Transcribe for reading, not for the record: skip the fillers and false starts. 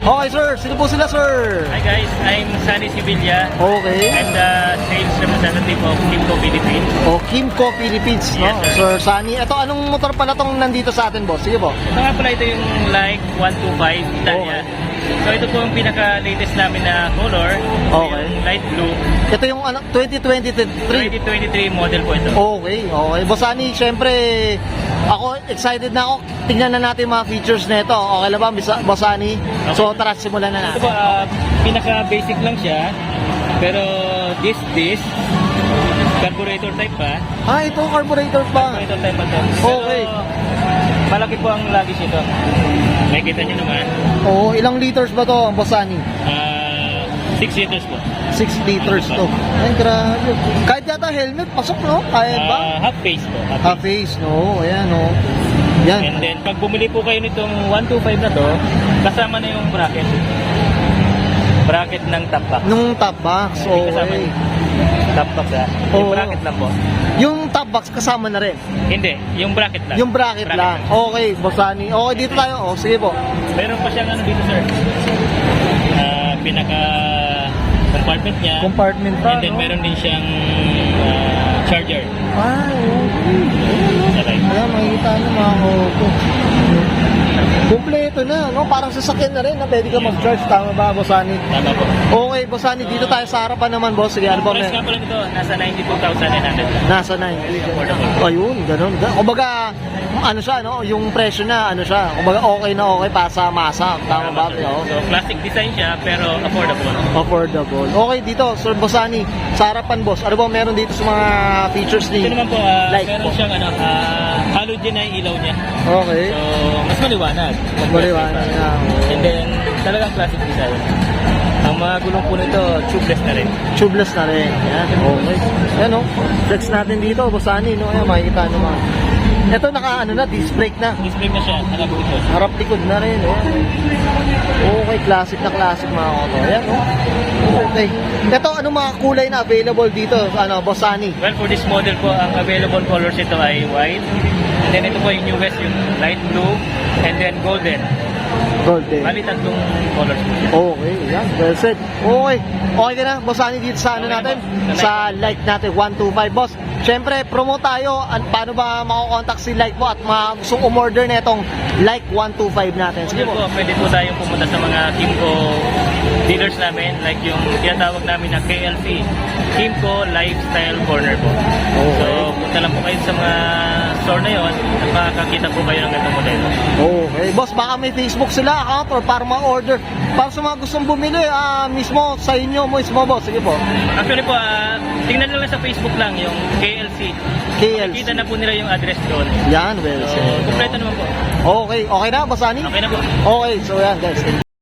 Okay, sir. Sino po sila, sir? Hi guys, I'm Sunny Sevilla. Okay. I'm the sales representative of Kimco Philippines. O, Kimco Philippines, no? Yes, sir. Sir Sunny. Ito, anong motor pala tong nandito sa atin, boss? Sige po. Ito nga pala, ito yung like 125 Italia. So ito po ang pinaka-latest namin na color. Okay. Yung light blue. Ito yung ano, 2023. 2023 model po ito. Okay, okay. Boss Sunny, syempre, ako, excited na ako. Tingnan na natin yung mga features na ito. Okay lang ba, Boss Sunny? So, tara, simulan na Ito natin. po, pinaka-basic lang siya. Pero this carburetor type pa. Ito, carburetor pa. Carburetor type pa to. Okay. Pero, malaki po ang luggage ito. Makikita nyo naman. Oo, ilang liters ba to, Boss Sunny? 6 liters po. 6 liters to. Ay, grabe. Kahit yata helmet, pasok, no? Kaya ba? Half face po. Half face, no? Ayan, no? Yan. And then, pag bumili po kayo nitong 125 na to, kasama na yung bracket. Bracket ng top box. Nung top box, May kasama okay. yung top box Yung Oo. bracket lang po. Yung top box kasama na rin. Hindi, yung bracket lang. Yung bracket lang. Okay, Boss Sunny. Okay, dito tayo. Oh, sige po. Meron pa siyang ano dito, sir. Pinaka compartment niya. Compartment pa, And then no? meron din siyang charger. Okay. Sa right. Ayan, makikita nyo mga auto. Kompleto na, no? Parang sasakyan na rin na pwede ka mag-charge. Tama ba, Boss Sunny? Tama po. Okay, Boss Sunny. Dito tayo sa harapan naman, boss. Sige, ano ba? Price nga pala nito, nasa 92,900 lang. Nasa 9. Affordable. Ayun, ganun. Kumbaga, ano siya, no? Yung presyo na, ano siya. Kumbaga, okay na okay pa sa masa. Tama ba? sir. Oo. So, classic design siya, pero affordable. Affordable. Okay, dito, Sir Bossani, sa harapan, boss. Ano ba meron dito sa mga features ni? Ito naman po, Light meron po. siyang halogen na yung ilaw niya. Okay. So, mas maliwanag. Maliwanag na. And then, talagang classic design. Ang mga gulong po nito, tubeless na rin. Tubeless na rin. Yan. Okay. Yan, no? Flex natin dito, Bossani, no? Ayan, makikita naman. Ito, disc brake na. Display na siya, nakabukod. Harap likod na rin. Okay, classic na classic mga auto. Ayan, no? Okay. Ito, ano mga kulay na available dito, Bossani? Well, for this model po, ang available colors ito ay white. And then ito po yung newest, yung light blue. And then golden. Golden. Bali, tatlong colors po siya. Okay, yan. Well said. Okay. Okay ka na, Bossani, dito sa ano Okay natin? po. Sa like natin, 125. Boss, syempre, promote tayo. Paano ba makakontakt si Like po at gustong umorder na itong Like 125 natin? Sige Sige po. po, pwede po tayong pumunta sa mga Kimco dealers namin, like yung tinatawag namin na KLC, Kimco Lifestyle Corner po. Okay. So, punta lang po kayo sa mga store na yon at makakakita po kayo ng ganitong modelo. Okay. Boss, baka may Facebook sila account or para ma-order. Para sa mga gustong bumili, mismo sa inyo mismo, boss. Sige po. Actually po, tingnan nyo lang sa Facebook lang yung KLC. KLC. Kita na po nila yung address doon. Yan, well So, said. kompleto naman po. Okay. Okay na, Bossani? Okay na po. Okay, so yan, guys.